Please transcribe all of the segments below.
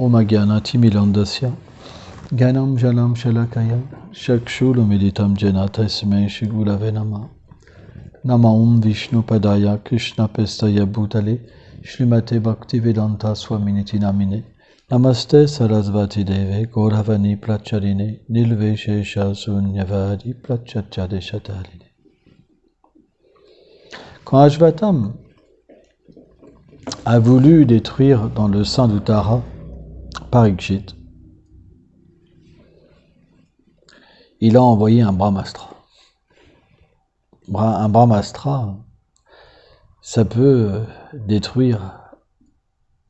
Omaganati Milandasya Ganam Jalam Shalakaya Shakshulumilitam Janatasme Shigulave Nama Nama Om Vishnu Padaya Krishna Pestaya Bhutale Shrimate Bhaktivedanta Swaminiti Namine Namaste Sarasvati Deve Gauravani Pracharine Nilveshesha Sunyavadi Prachachade Shataline. Quand Ashvatam a voulu détruire dans le sein d'Uttara Parikshit, il a envoyé un Brahmastra. Un Brahmastra, ça peut détruire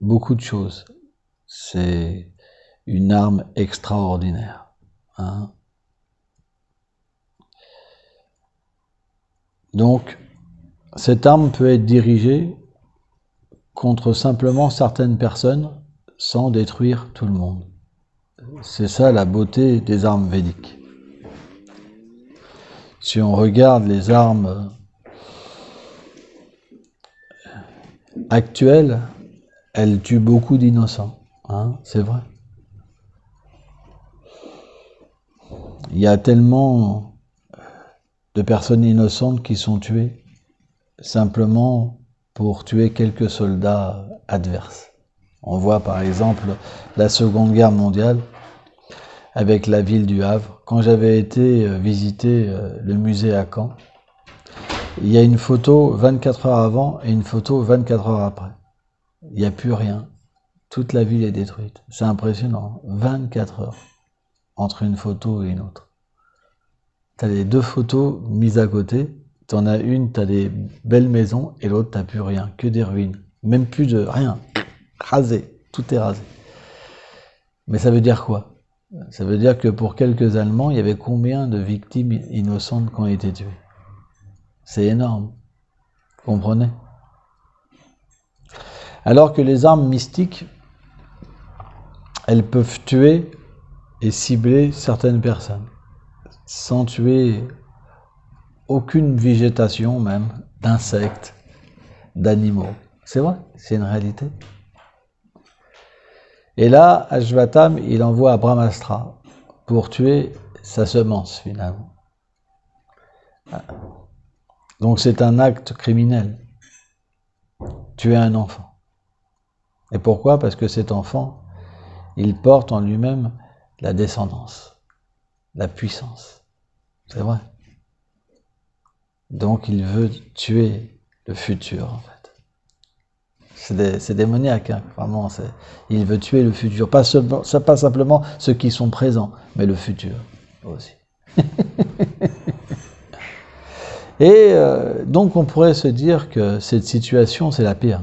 beaucoup de choses. C'est une arme extraordinaire. Donc, cette arme peut être dirigée contre simplement certaines personnes sans détruire tout le monde. C'est ça la beauté des armes védiques. Si on regarde les armes actuelles, elles tuent beaucoup d'innocents. C'est vrai. Il y a tellement de personnes innocentes qui sont tuées simplement pour tuer quelques soldats adverses. On voit par exemple la Seconde Guerre mondiale avec la ville du Havre. Quand j'avais été visiter le musée à Caen, il y a une photo 24 heures avant et une photo 24 heures après. Il n'y a plus rien. Toute la ville est détruite. C'est impressionnant. 24 heures entre une photo et une autre. Tu as les deux photos mises à côté. Tu en as une, tu as des belles maisons et l'autre, tu n'as plus rien. Que des ruines. Même plus de rien. Rasé. Tout est rasé. Mais ça veut dire quoi? Ça veut dire que pour quelques Allemands, il y avait combien de victimes innocentes qui ont été tuées? C'est énorme. Vous comprenez? Alors que les armes mystiques, elles peuvent tuer et cibler certaines personnes, sans tuer aucune végétation même, d'insectes, d'animaux. C'est vrai, c'est une réalité. Et là, Ashvatam, il envoie Brahmastra pour tuer sa semence, finalement. Donc c'est un acte criminel. Tuer un enfant. Et pourquoi? Parce que cet enfant, il porte en lui-même la descendance, la puissance. C'est vrai. Donc il veut tuer le futur, en fait. C'est démoniaque, vraiment. Il veut tuer le futur. Pas simplement ceux qui sont présents, mais le futur aussi. Et donc on pourrait se dire que cette situation, c'est la pire.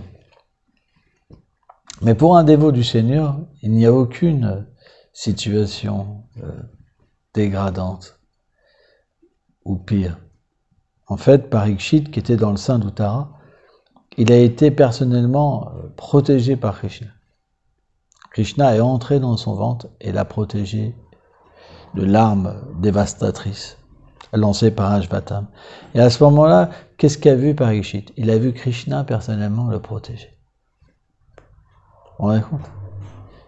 Mais pour un dévot du Seigneur, il n'y a aucune situation dégradante ou pire. En fait, Parikshit, qui était dans le sein d'Uttara, il a été personnellement protégé par Krishna. Krishna est entré dans son ventre et l'a protégé de l'arme dévastatrice lancée par Ashvatam. Et à ce moment-là, qu'est-ce qu'a vu Parikshit? Il a vu Krishna personnellement le protéger. On raconte.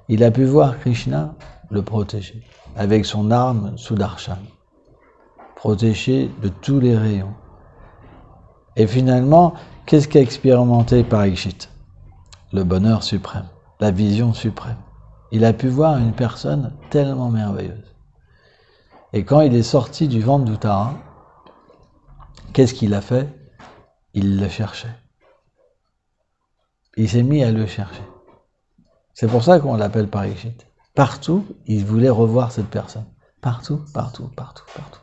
Il a pu voir Krishna le protéger avec son arme Sudarshan, protégé de tous les rayons. Et finalement, qu'est-ce qu'a expérimenté Parikshit? Le bonheur suprême, la vision suprême. Il a pu voir une personne tellement merveilleuse. Et quand il est sorti du ventre d'Uttara, qu'est-ce qu'il a fait? Il le cherchait. Il s'est mis à le chercher. C'est pour ça qu'on l'appelle Parikshit. Partout, il voulait revoir cette personne. Partout, partout, partout, partout.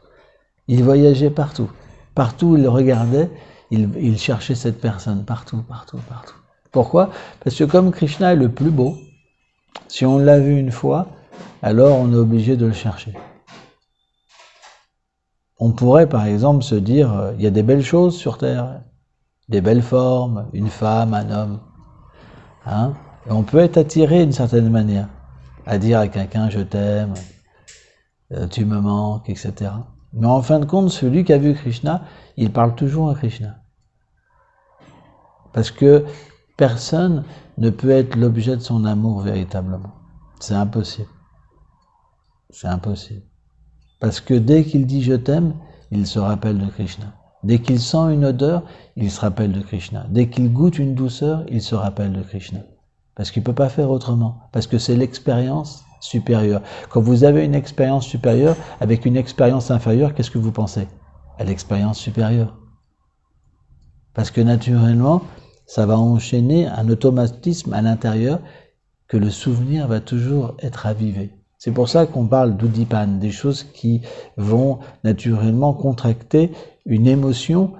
Il voyageait partout. Partout où il le regardait, il cherchait cette personne. Partout, partout, partout. Pourquoi? Parce que comme Krishna est le plus beau, si on l'a vu une fois, alors on est obligé de le chercher. On pourrait par exemple se dire, il y a des belles choses sur Terre, des belles formes, une femme, un homme. Et on peut être attiré d'une certaine manière, à dire à quelqu'un « je t'aime »,« tu me manques », etc. Mais en fin de compte, celui qui a vu Krishna, il parle toujours à Krishna. Parce que personne ne peut être l'objet de son amour véritablement. C'est impossible. C'est impossible. Parce que dès qu'il dit « je t'aime », il se rappelle de Krishna. Dès qu'il sent une odeur, il se rappelle de Krishna. Dès qu'il goûte une douceur, il se rappelle de Krishna. Parce qu'il ne peut pas faire autrement. Parce que c'est l'expérience supérieure. Quand vous avez une expérience supérieure avec une expérience inférieure, qu'est-ce que vous pensez? À l'expérience supérieure. Parce que naturellement, ça va enchaîner un automatisme à l'intérieur que le souvenir va toujours être avivé. C'est pour ça qu'on parle d'udipan, des choses qui vont naturellement contracter une émotion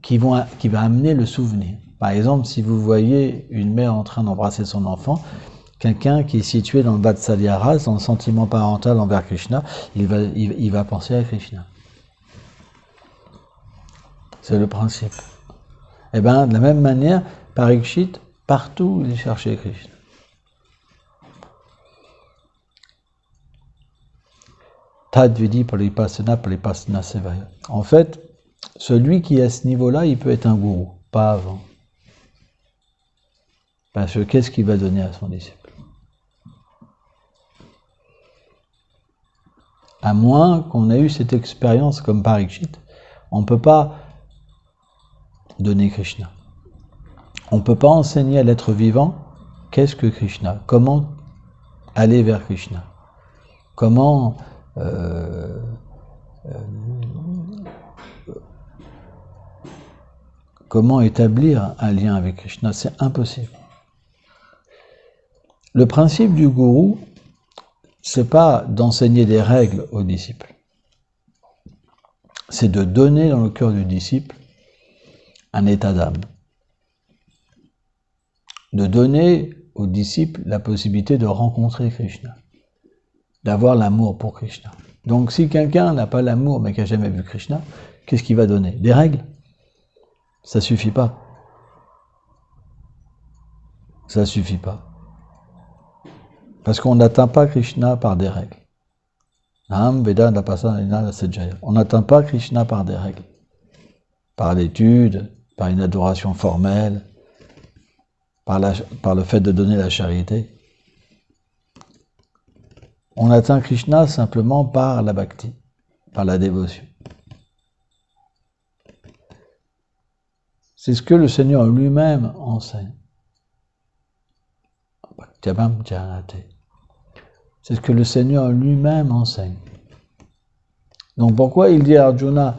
qui va amener le souvenir. Par exemple, si vous voyez une mère en train d'embrasser son enfant, quelqu'un qui est situé dans le Vatsalya Rasa, dans le sentiment parental envers Krishna, il va penser à Krishna. C'est le principe. Et bien, de la même manière, Parikshit, partout il cherchait Krishna. Tadvidi Palipasana Sevaya. En fait, celui qui est à ce niveau-là, il peut être un gourou, pas avant. Parce que qu'est-ce qu'il va donner à son disciple? À moins qu'on ait eu cette expérience comme Parikshit, on ne peut pas donner Krishna. On ne peut pas enseigner à l'être vivant qu'est-ce que Krishna, comment aller vers Krishna, comment établir un lien avec Krishna, c'est impossible. Le principe du gourou, c'est pas d'enseigner des règles aux disciples, c'est de donner dans le cœur du disciple un état d'âme, de donner au disciple la possibilité de rencontrer Krishna, d'avoir l'amour pour Krishna. Donc si quelqu'un n'a pas l'amour mais qui n'a jamais vu Krishna, qu'est-ce qu'il va donner? Des règles? Ça suffit pas. Ça suffit pas. Parce qu'on n'atteint pas Krishna par des règles. On n'atteint pas Krishna par des règles. Par l'étude, par une adoration formelle, par le fait de donner la charité. On atteint Krishna simplement par la bhakti, par la dévotion. C'est ce que le Seigneur lui-même enseigne. C'est ce que le Seigneur lui-même enseigne. Donc pourquoi il dit à Arjuna,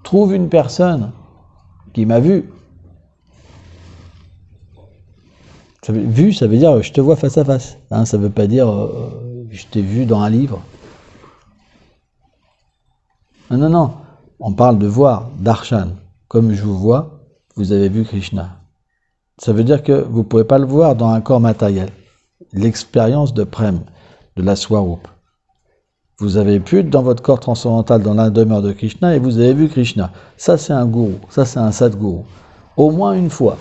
trouve une personne qui m'a vu. Vu, ça veut dire je te vois face à face. Hein, ça ne veut pas dire je t'ai vu dans un livre. Non, non. On parle de voir, darshan. Comme je vous vois, vous avez vu Krishna. Ça veut dire que vous ne pouvez pas le voir dans un corps matériel. L'expérience de Prem, de la Swarup. Vous avez pu dans votre corps transcendantal, dans la demeure de Krishna, et vous avez vu Krishna. Ça, c'est un gourou. Ça, c'est un sadguru. Au moins une fois.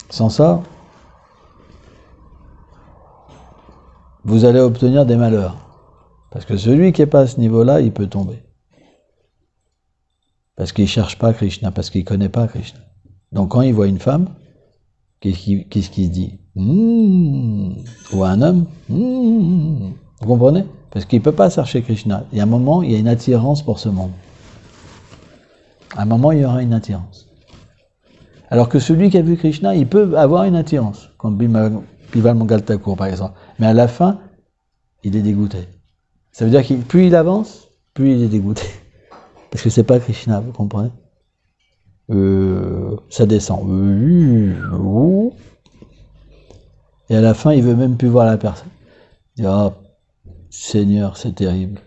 Sans ça, vous allez obtenir des malheurs. Parce que celui qui n'est pas à ce niveau-là, il peut tomber. Parce qu'il ne cherche pas Krishna, parce qu'il ne connaît pas Krishna. Donc quand il voit une femme, qu'est-ce qu'il se dit? Ou un homme? Vous comprenez? Parce qu'il ne peut pas chercher Krishna. Il y a un moment, il y a une attirance pour ce monde. À un moment, il y aura une attirance. Alors que celui qui a vu Krishna, il peut avoir une attirance, comme Bimal Mangal Thakur par exemple. Mais à la fin, il est dégoûté. Ça veut dire que plus il avance, plus il est dégoûté. Parce que c'est pas Krishna, vous comprenez? Ça descend. Et à la fin, il veut même plus voir la personne. Il dit, oh, Seigneur, c'est terrible.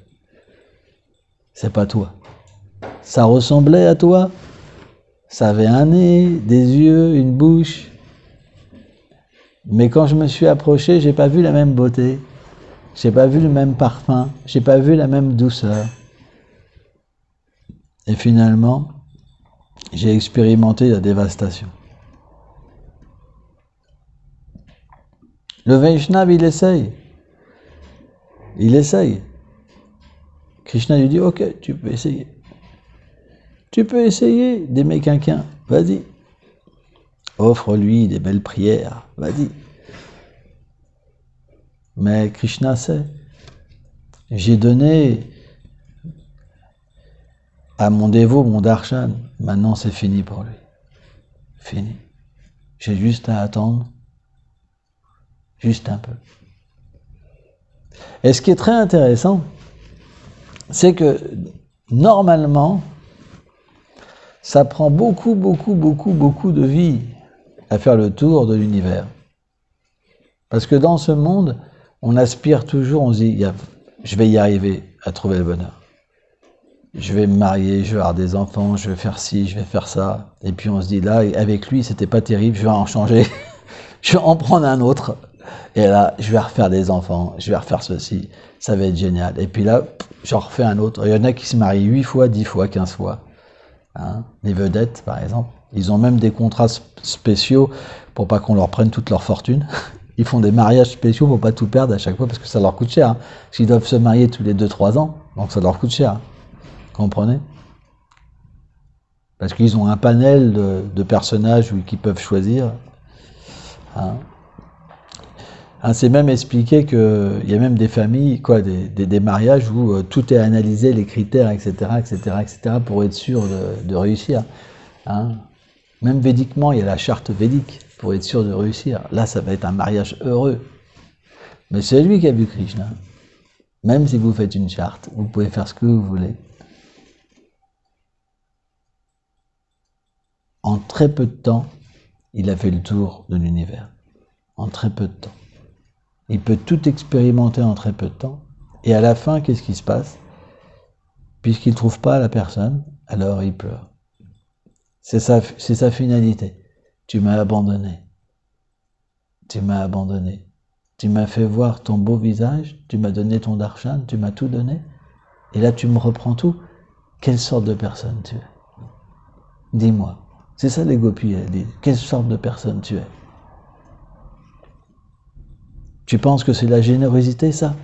C'est pas toi. Ça ressemblait à toi. Ça avait un nez, des yeux, une bouche. Mais quand je me suis approché, j'ai pas vu la même beauté. J'ai pas vu le même parfum. J'ai pas vu la même douceur. Et finalement, j'ai expérimenté la dévastation. Le Vaishnav, il essaye. Il essaye. Krishna lui dit, ok, tu peux essayer. Tu peux essayer d'aimer quelqu'un, vas-y. Offre-lui des belles prières, vas-y. Mais Krishna sait. J'ai donné à mon dévot mon darshan. Maintenant, c'est fini pour lui. Fini. J'ai juste à attendre. Juste un peu. Et ce qui est très intéressant, c'est que normalement, ça prend beaucoup de vie à faire le tour de l'univers. Parce que dans ce monde, on aspire toujours, on se dit, je vais y arriver à trouver le bonheur. Je vais me marier, je vais avoir des enfants, je vais faire ci, je vais faire ça. Et puis on se dit, là, avec lui, c'était pas terrible, je vais en changer. Je vais en prendre un autre. Et là, je vais refaire des enfants, je vais refaire ceci. Ça va être génial. Et puis là, j'en refais un autre. Il y en a qui se marient 8 fois, 10 fois, 15 fois. Hein, les vedettes, par exemple. Ils ont même des contrats spéciaux pour pas qu'on leur prenne toute leur fortune. Ils font des mariages spéciaux pour pas tout perdre à chaque fois parce que ça leur coûte cher. Hein. Parce qu'ils doivent se marier tous les 2-3 ans, donc ça leur coûte cher. Comprenez? Parce qu'ils ont un panel de personnages qu'ils peuvent choisir. Hein. Hein, c'est même expliqué qu'il y a même des familles, des mariages où tout est analysé, les critères, etc., pour être sûr de réussir. Hein. Même védiquement, il y a la charte védique pour être sûr de réussir. Là, ça va être un mariage heureux. Mais c'est lui qui a vu Krishna. Même si vous faites une charte, vous pouvez faire ce que vous voulez. En très peu de temps, il a fait le tour de l'univers. En très peu de temps. Il peut tout expérimenter en très peu de temps. Et à la fin, qu'est-ce qui se passe? Puisqu'il ne trouve pas la personne, alors il pleure. C'est sa finalité. Tu m'as abandonné. Tu m'as abandonné. Tu m'as fait voir ton beau visage, tu m'as donné ton darshan, tu m'as tout donné. Et là, tu me reprends tout. Quelle sorte de personne tu es? Dis-moi. C'est ça les gopis, elles disent. Quelle sorte de personne tu es? Tu penses que c'est la générosité, ça?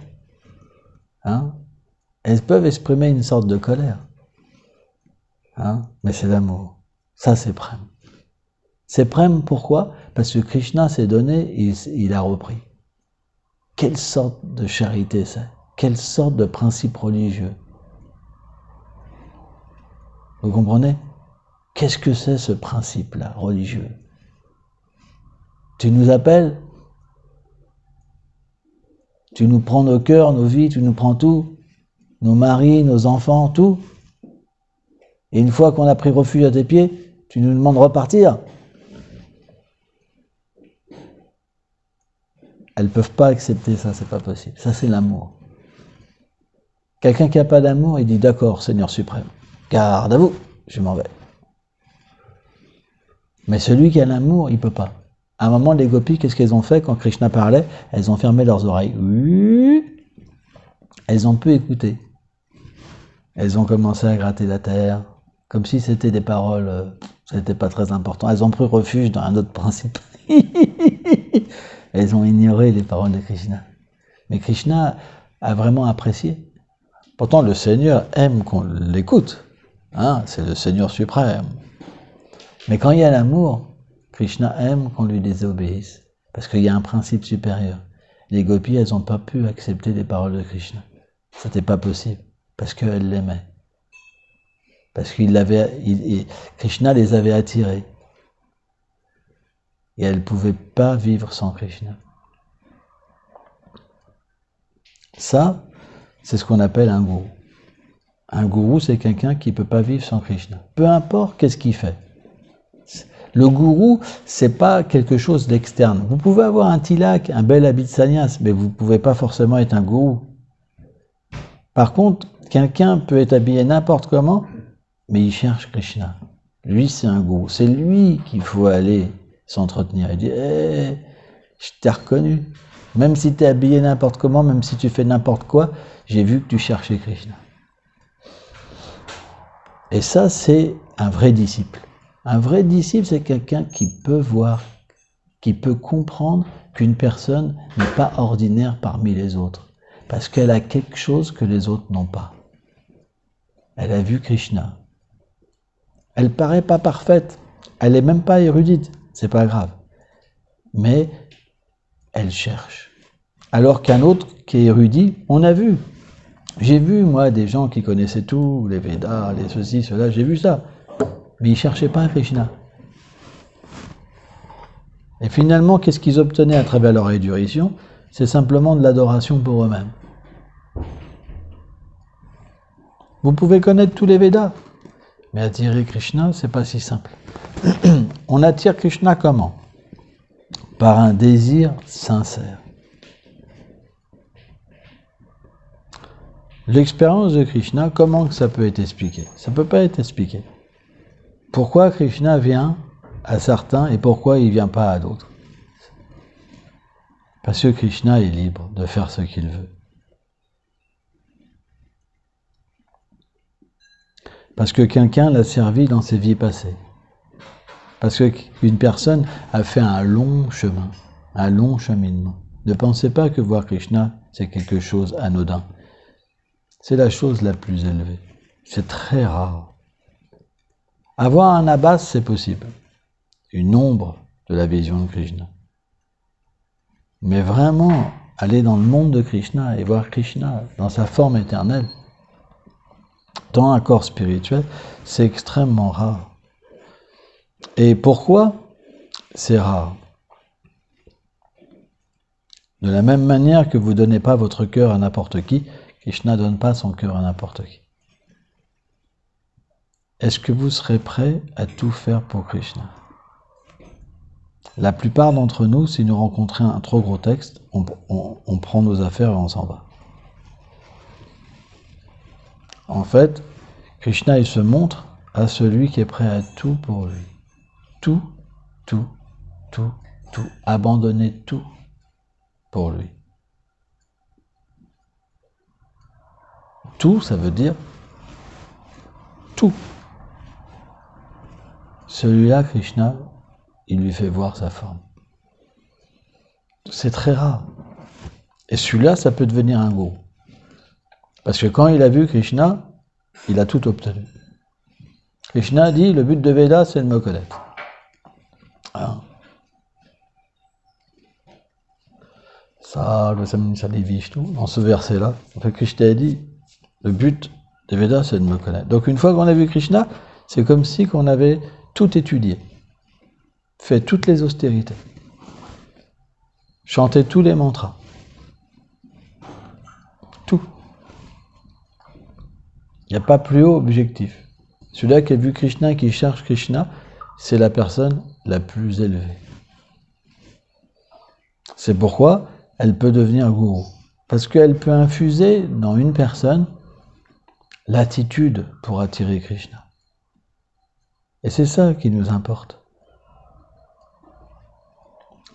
Hein? Elles peuvent exprimer une sorte de colère. Hein? Mais c'est l'amour. Ça, c'est Prem. C'est Prem, pourquoi? Parce que Krishna s'est donné, il a repris. Quelle sorte de charité c'est? Quelle sorte de principe religieux? Vous comprenez? Qu'est-ce que c'est ce principe-là, religieux? Tu nous appelles? Tu nous prends nos cœurs, nos vies, tu nous prends tout? Nos maris, nos enfants, tout? Et une fois qu'on a pris refuge à tes pieds, tu nous demandes de repartir? Elles ne peuvent pas accepter ça, c'est pas possible. Ça, c'est l'amour. Quelqu'un qui n'a pas d'amour, il dit d'accord, Seigneur suprême, garde à vous, je m'en vais. Mais celui qui a l'amour, il ne peut pas. À un moment, les gopis, qu'est-ce qu'elles ont fait quand Krishna parlait? Elles ont fermé leurs oreilles. Elles ont pu écouter. Elles ont commencé à gratter la terre, comme si c'était des paroles, c'était pas très important. Elles ont pris refuge dans un autre principe. Elles ont ignoré les paroles de Krishna. Mais Krishna a vraiment apprécié. Pourtant, le Seigneur aime qu'on l'écoute. Hein, c'est le Seigneur suprême. Mais quand il y a l'amour, Krishna aime qu'on lui désobéisse. Parce qu'il y a un principe supérieur. Les gopis, elles n'ont pas pu accepter les paroles de Krishna. C'était pas possible. Parce qu'elles l'aimaient. Parce Krishna les avait attirées. Et elles ne pouvaient pas vivre sans Krishna. Ça, c'est ce qu'on appelle un gourou. Un gourou, c'est quelqu'un qui ne peut pas vivre sans Krishna. Peu importe qu'est-ce qu'il fait. Le gourou, c'est pas quelque chose d'externe. Vous pouvez avoir un tilak, un bel habit de sannyas, mais vous ne pouvez pas forcément être un gourou. Par contre, quelqu'un peut être habillé n'importe comment, mais il cherche Krishna. Lui, c'est un gourou. C'est lui qu'il faut aller s'entretenir. Il dit, je t'ai reconnu. Même si tu es habillé n'importe comment, même si tu fais n'importe quoi, j'ai vu que tu cherchais Krishna. Et ça, c'est un vrai disciple. Un vrai disciple, c'est quelqu'un qui peut voir, qui peut comprendre qu'une personne n'est pas ordinaire parmi les autres, parce qu'elle a quelque chose que les autres n'ont pas. Elle a vu Krishna. Elle paraît pas parfaite, elle n'est même pas érudite. c'est pas grave. Mais elle cherche. Alors qu'un autre qui est érudit, on a vu. J'ai vu, moi, des gens qui connaissaient tout, les Védas, les ceci, cela, j'ai vu ça. Mais ils ne cherchaient pas Krishna. Et finalement, qu'est-ce qu'ils obtenaient à travers leur érudition? C'est simplement de l'adoration pour eux-mêmes. Vous pouvez connaître tous les Védas, mais attirer Krishna, c'est pas si simple. On attire Krishna comment? Par un désir sincère. L'expérience de Krishna, comment ça peut être expliqué? Ça ne peut pas être expliqué. Pourquoi Krishna vient à certains et pourquoi il ne vient pas à d'autres? Parce que Krishna est libre de faire ce qu'il veut. Parce que quelqu'un l'a servi dans ses vies passées. Parce qu'une personne a fait un long chemin, un long cheminement. Ne pensez pas que voir Krishna, c'est quelque chose anodin. C'est la chose la plus élevée. C'est très rare. Avoir un abbas, c'est possible. Une ombre de la vision de Krishna. Mais vraiment, aller dans le monde de Krishna et voir Krishna dans sa forme éternelle, dans un corps spirituel, c'est extrêmement rare. Et pourquoi c'est rare? De la même manière que vous ne donnez pas votre cœur à n'importe qui, Krishna ne donne pas son cœur à n'importe qui. Est-ce que vous serez prêt à tout faire pour Krishna? La plupart d'entre nous, si nous rencontrons un trop gros texte, on prend nos affaires et on s'en va. En fait, Krishna, il se montre à celui qui est prêt à tout pour lui. Tout, tout, tout, tout. Abandonner tout pour lui. Tout, ça veut dire tout. Celui-là, Krishna, il lui fait voir sa forme. C'est très rare. Et celui-là, ça peut devenir un gourou. Parce que quand il a vu Krishna, il a tout obtenu. Krishna dit, le but de Veda, c'est de me connaître. Hein? Ça, dans ce verset-là, en fait, Krishna a dit, le but des Védas, c'est de me connaître. Donc une fois qu'on a vu Krishna, c'est comme si on avait tout étudié, fait toutes les austérités, chanté tous les mantras, tout. Il n'y a pas plus haut objectif. Celui-là qui a vu Krishna, qui cherche Krishna, c'est la personne la plus élevée. C'est pourquoi elle peut devenir gourou. Parce qu'elle peut infuser dans une personne l'attitude pour attirer Krishna. Et c'est ça qui nous importe.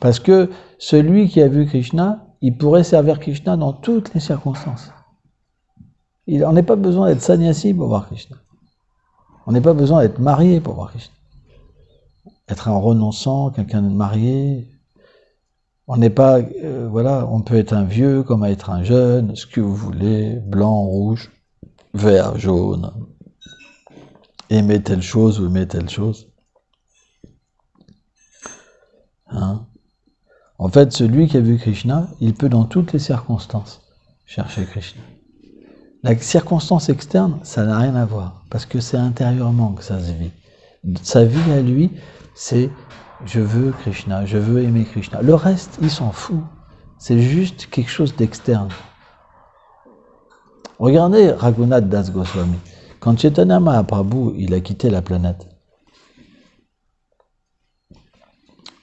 Parce que celui qui a vu Krishna, il pourrait servir Krishna dans toutes les circonstances. On n'a pas besoin d'être sannyasi pour voir Krishna. On n'a pas besoin d'être marié pour voir Krishna. Être un renonçant, quelqu'un de marié. On n'est pas, voilà, on peut être un vieux comme être un jeune, ce que vous voulez, blanc, rouge, vert, jaune. Aimer telle chose ou aimer telle chose. Hein? En fait, celui qui a vu Krishna, il peut dans toutes les circonstances chercher Krishna. La circonstance externe, ça n'a rien à voir, parce que c'est intérieurement que ça se vit. Sa vie à lui, c'est « je veux Krishna, je veux aimer Krishna ». Le reste, il s'en fout. C'est juste quelque chose d'externe. Regardez Raghunath Das Goswami. Quand Chaitanya Mahaprabhu, il a quitté la planète,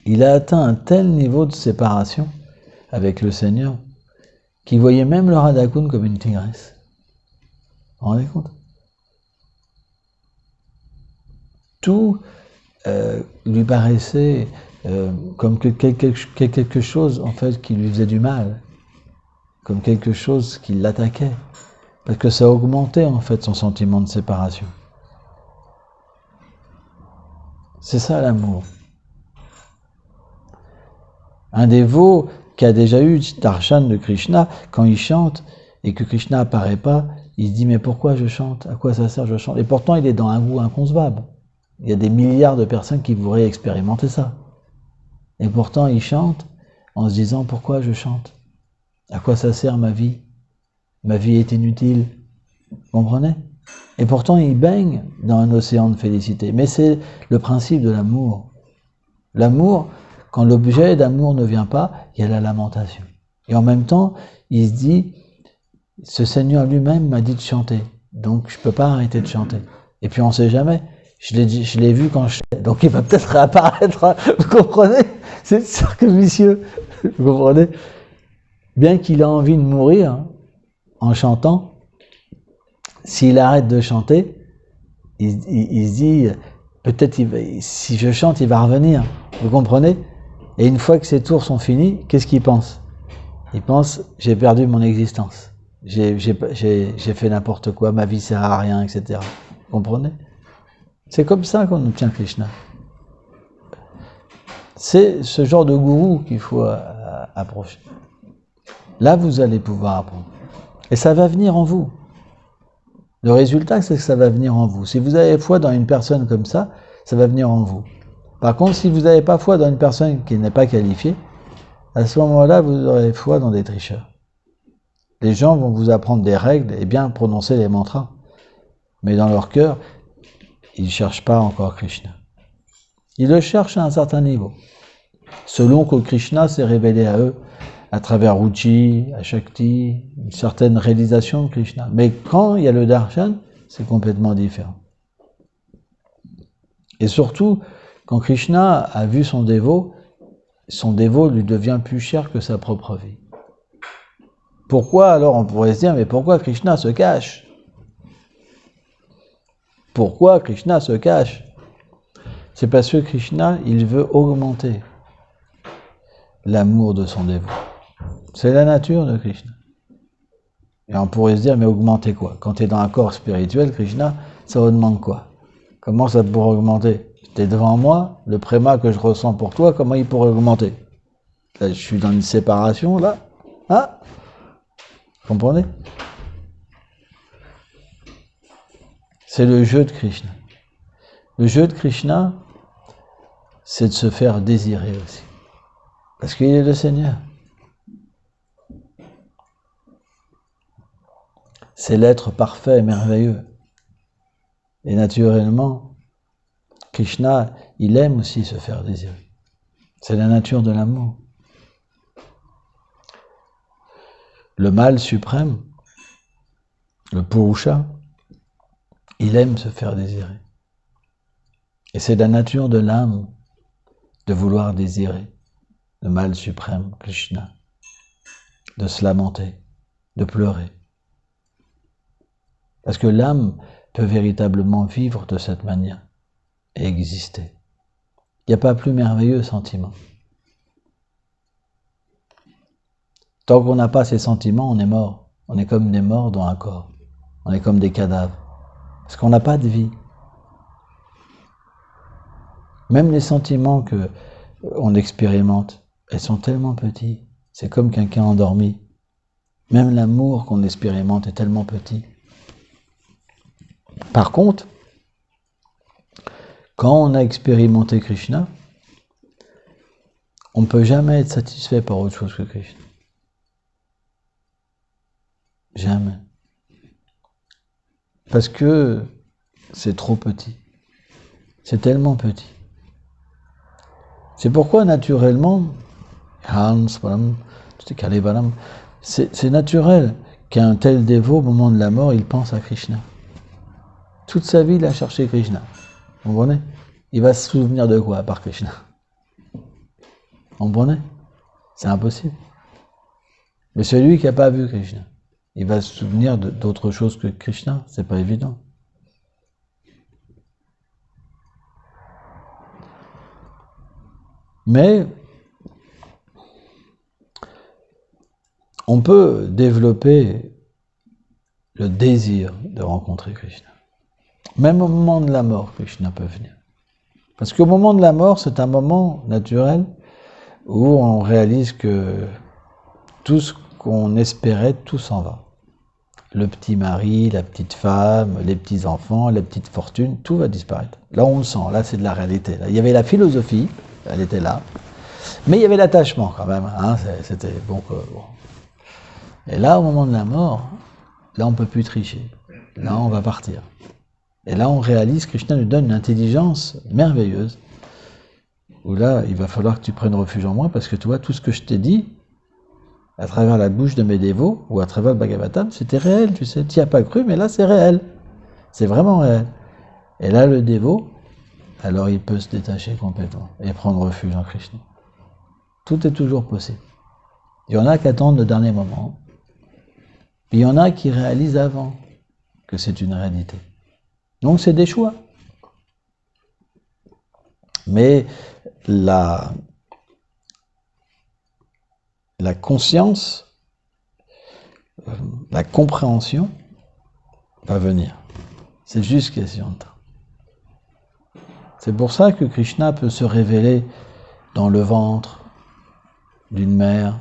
il a atteint un tel niveau de séparation avec le Seigneur qu'il voyait même le Radha-Kund comme une tigresse. Vous vous rendez compte? Tout lui paraissait comme quelque chose en fait qui lui faisait du mal, comme quelque chose qui l'attaquait, parce que ça augmentait en fait son sentiment de séparation. C'est ça l'amour. Un dévot qui a déjà eu darshan de Krishna, quand il chante et que Krishna apparaît pas, il se dit mais pourquoi je chante? À quoi ça sert je chante? Et pourtant il est dans un goût inconcevable. Il y a des milliards de personnes qui voudraient expérimenter ça. Et pourtant, il chante en se disant, pourquoi je chante? À quoi ça sert ma vie? Ma vie est inutile. Vous comprenez? Et pourtant, il baigne dans un océan de félicité. Mais c'est le principe de l'amour. L'amour, quand l'objet d'amour ne vient pas, il y a la lamentation. Et en même temps, il se dit, ce Seigneur lui-même m'a dit de chanter, donc je ne peux pas arrêter de chanter. Et puis on ne sait jamais, je l'ai vu quand je... Donc il va peut-être réapparaître, vous comprenez? C'est le cercle vicieux, vous comprenez? Bien qu'il ait envie de mourir en chantant, s'il arrête de chanter, il se dit, peut-être si je chante, il va revenir, vous comprenez? Et une fois que ces tours sont finis, qu'est-ce qu'il pense? Il pense, j'ai perdu mon existence. J'ai fait n'importe quoi, ma vie sert à rien, etc. Vous comprenez? C'est comme ça qu'on obtient Krishna. C'est ce genre de gourou qu'il faut approcher. Là, vous allez pouvoir apprendre. Et ça va venir en vous. Le résultat, c'est que ça va venir en vous. Si vous avez foi dans une personne comme ça va venir en vous. Par contre, si vous n'avez pas foi dans une personne qui n'est pas qualifiée, à ce moment-là, vous aurez foi dans des tricheurs. Les gens vont vous apprendre des règles et bien prononcer les mantras. Mais dans leur cœur, ils ne cherchent pas encore Krishna. Ils le cherchent à un certain niveau. Selon que Krishna s'est révélé à eux à travers Ruchi, à Shakti, une certaine réalisation de Krishna. Mais quand il y a le darshan, c'est complètement différent. Et surtout, quand Krishna a vu son dévot lui devient plus cher que sa propre vie. Pourquoi alors, on pourrait se dire, mais pourquoi Krishna se cache? Pourquoi Krishna se cache? C'est parce que Krishna, il veut augmenter l'amour de son dévot. C'est la nature de Krishna. Et on pourrait se dire, mais augmenter quoi? Quand tu es dans un corps spirituel, Krishna, ça augmente quoi? Comment ça pourrait augmenter? Tu es devant moi, le préma que je ressens pour toi, comment il pourrait augmenter? Là, je suis dans une séparation, là. Hein? Vous comprenez? C'est le jeu de Krishna. Le jeu de Krishna, c'est de se faire désirer aussi. Parce qu'il est le Seigneur. C'est l'être parfait et merveilleux. Et naturellement, Krishna, il aime aussi se faire désirer. C'est la nature de l'amour. Le mâle suprême, le Purusha, il aime se faire désirer. Et c'est la nature de l'âme de vouloir désirer le mâle suprême, Krishna, de se lamenter, de pleurer. Parce que l'âme peut véritablement vivre de cette manière et exister. Il n'y a pas plus merveilleux sentiment. Tant qu'on n'a pas ces sentiments, on est mort. On est comme des morts dans un corps. On est comme des cadavres. Parce qu'on n'a pas de vie. Même les sentiments qu'on expérimente, elles sont tellement petits. C'est comme quelqu'un endormi. Même l'amour qu'on expérimente est tellement petit. Par contre, quand on a expérimenté Krishna, on ne peut jamais être satisfait par autre chose que Krishna. Jamais. Parce que c'est trop petit. C'est tellement petit. C'est pourquoi naturellement, c'est naturel qu'un tel dévot, au moment de la mort, il pense à Krishna. Toute sa vie, il a cherché Krishna. Vous comprenez? Il va se souvenir de quoi, à part Krishna? Vous comprenez? C'est impossible. Mais celui qui n'a pas vu Krishna, il va se souvenir d'autre chose que Krishna, c'est pas évident. Mais on peut développer le désir de rencontrer Krishna. Même au moment de la mort, Krishna peut venir. Parce qu'au moment de la mort, c'est un moment naturel où on réalise que tout ce qu'on espérait, tout s'en va. Le petit mari, la petite femme, les petits-enfants, les petites fortunes, tout va disparaître. Là, on le sent, là, c'est de la réalité. Là, il y avait la philosophie, elle était là. Mais il y avait l'attachement quand même, hein, c'était bon, bon. Et là, au moment de la mort, là on ne peut plus tricher. Là on va partir. Et là on réalise, Krishna nous donne une intelligence merveilleuse, où là il va falloir que tu prennes refuge en moi, parce que tu vois, tout ce que je t'ai dit, à travers la bouche de mes dévots, ou à travers le Bhagavatam, c'était réel, tu sais. Tu n'y as pas cru, mais là c'est réel. C'est vraiment réel. Et là le dévot, alors il peut se détacher complètement, et prendre refuge en Krishna. Tout est toujours possible. Il y en a qui attendent le dernier moment. Puis il y en a qui réalisent avant que c'est une réalité. Donc c'est des choix. Mais la conscience, la compréhension va venir. C'est juste question de temps. C'est pour ça que Krishna peut se révéler dans le ventre d'une mère,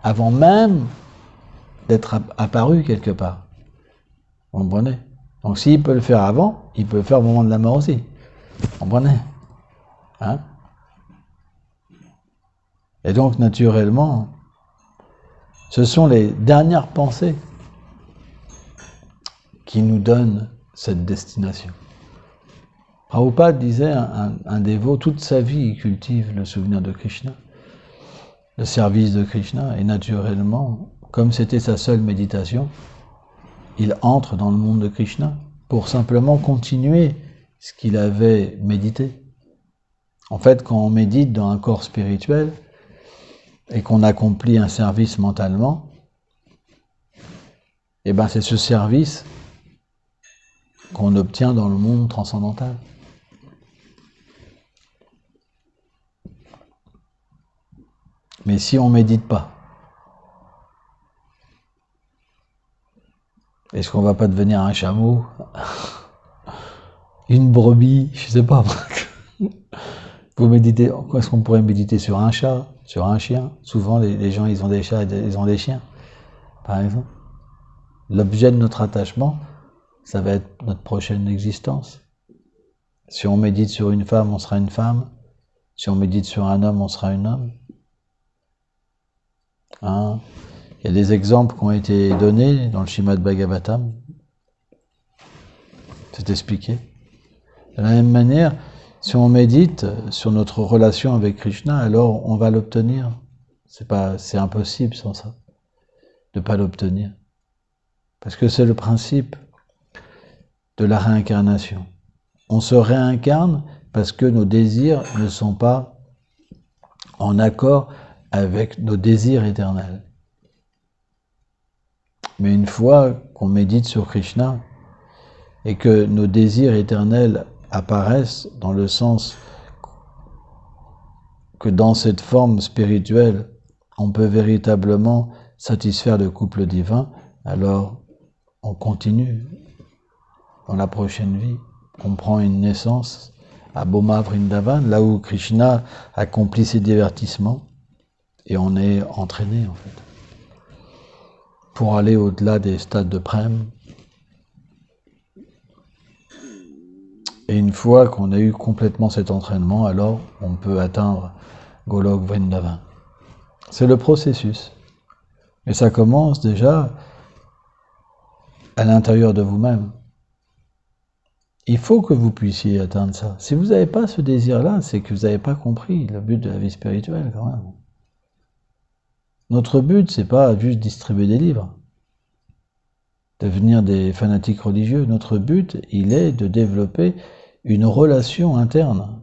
avant même d'être apparu quelque part. Vous comprenez? Donc s'il peut le faire avant, il peut le faire au moment de la mort aussi. Vous comprenez? Hein? Et donc naturellement, ce sont les dernières pensées qui nous donnent cette destination. Prabhupada disait, un dévot, toute sa vie, il cultive le souvenir de Krishna, le service de Krishna, et naturellement, comme c'était sa seule méditation, il entre dans le monde de Krishna pour simplement continuer ce qu'il avait médité. En fait, quand on médite dans un corps spirituel et qu'on accomplit un service mentalement, eh ben c'est ce service qu'on obtient dans le monde transcendantal. Mais si on ne médite pas, est-ce qu'on ne va pas devenir un chameau, une brebis, je ne sais pas. Vous méditez, est-ce qu'on pourrait méditer sur un chat, sur un chien? Souvent les gens ils ont des chats, ils ont des chiens, par exemple. L'objet de notre attachement, ça va être notre prochaine existence. Si on médite sur une femme, on sera une femme. Si on médite sur un homme, on sera un homme. Hein? Il y a des exemples qui ont été donnés dans le Srimad Bhagavatam. C'est expliqué. De la même manière, si on médite sur notre relation avec Krishna, alors on va l'obtenir. C'est impossible sans ça, de ne pas l'obtenir. Parce que c'est le principe de la réincarnation. On se réincarne parce que nos désirs ne sont pas en accord avec nos désirs éternels. Mais une fois qu'on médite sur Krishna et que nos désirs éternels apparaissent dans le sens que dans cette forme spirituelle, on peut véritablement satisfaire le couple divin, alors on continue dans la prochaine vie. On prend une naissance à Boma Vrindavan, là où Krishna accomplit ses divertissements, et on est entraîné en fait, pour aller au-delà des stades de Prem. Et une fois qu'on a eu complètement cet entraînement, alors on peut atteindre Golok Vrindavan. C'est le processus. Et ça commence déjà à l'intérieur de vous-même. Il faut que vous puissiez atteindre ça. Si vous n'avez pas ce désir-là, c'est que vous n'avez pas compris le but de la vie spirituelle quand même. Notre but, c'est pas juste distribuer des livres, devenir des fanatiques religieux. Notre but, il est de développer une relation interne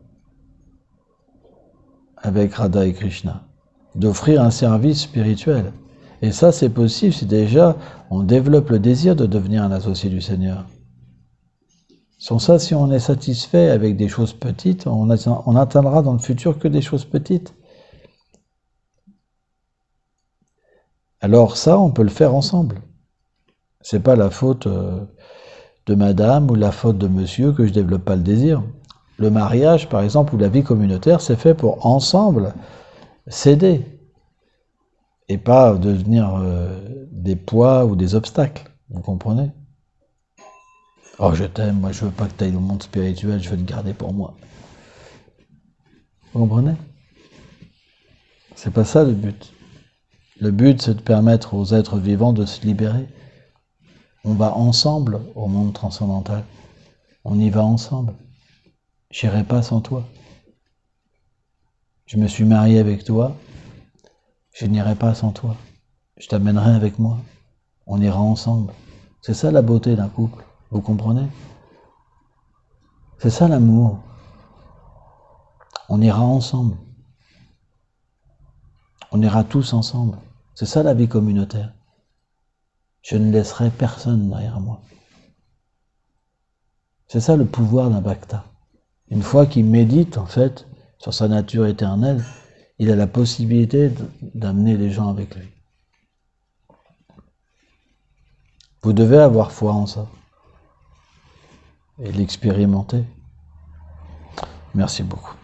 avec Radha et Krishna, d'offrir un service spirituel. Et ça, c'est possible si déjà on développe le désir de devenir un associé du Seigneur. Sans ça, si on est satisfait avec des choses petites, on n'atteindra dans le futur que des choses petites. Alors ça, on peut le faire ensemble. C'est pas la faute de madame ou la faute de monsieur que je développe pas le désir. Le mariage, par exemple, ou la vie communautaire, c'est fait pour ensemble s'aider et pas devenir des poids ou des obstacles. Vous comprenez? Oh, je t'aime, moi je veux pas que tu ailles au monde spirituel, je veux te garder pour moi. Vous comprenez? C'est pas ça le but. Le but, c'est de permettre aux êtres vivants de se libérer. On va ensemble au monde transcendantal. On y va ensemble. J'irai pas sans toi. Je me suis marié avec toi. Je n'irai pas sans toi. Je t'amènerai avec moi. On ira ensemble. C'est ça la beauté d'un couple. Vous comprenez? C'est ça l'amour. On ira ensemble. On ira tous ensemble. C'est ça la vie communautaire. Je ne laisserai personne derrière moi. C'est ça le pouvoir d'un bhakta. Une fois qu'il médite, en fait, sur sa nature éternelle, il a la possibilité d'amener les gens avec lui. Vous devez avoir foi en ça et l'expérimenter. Merci beaucoup.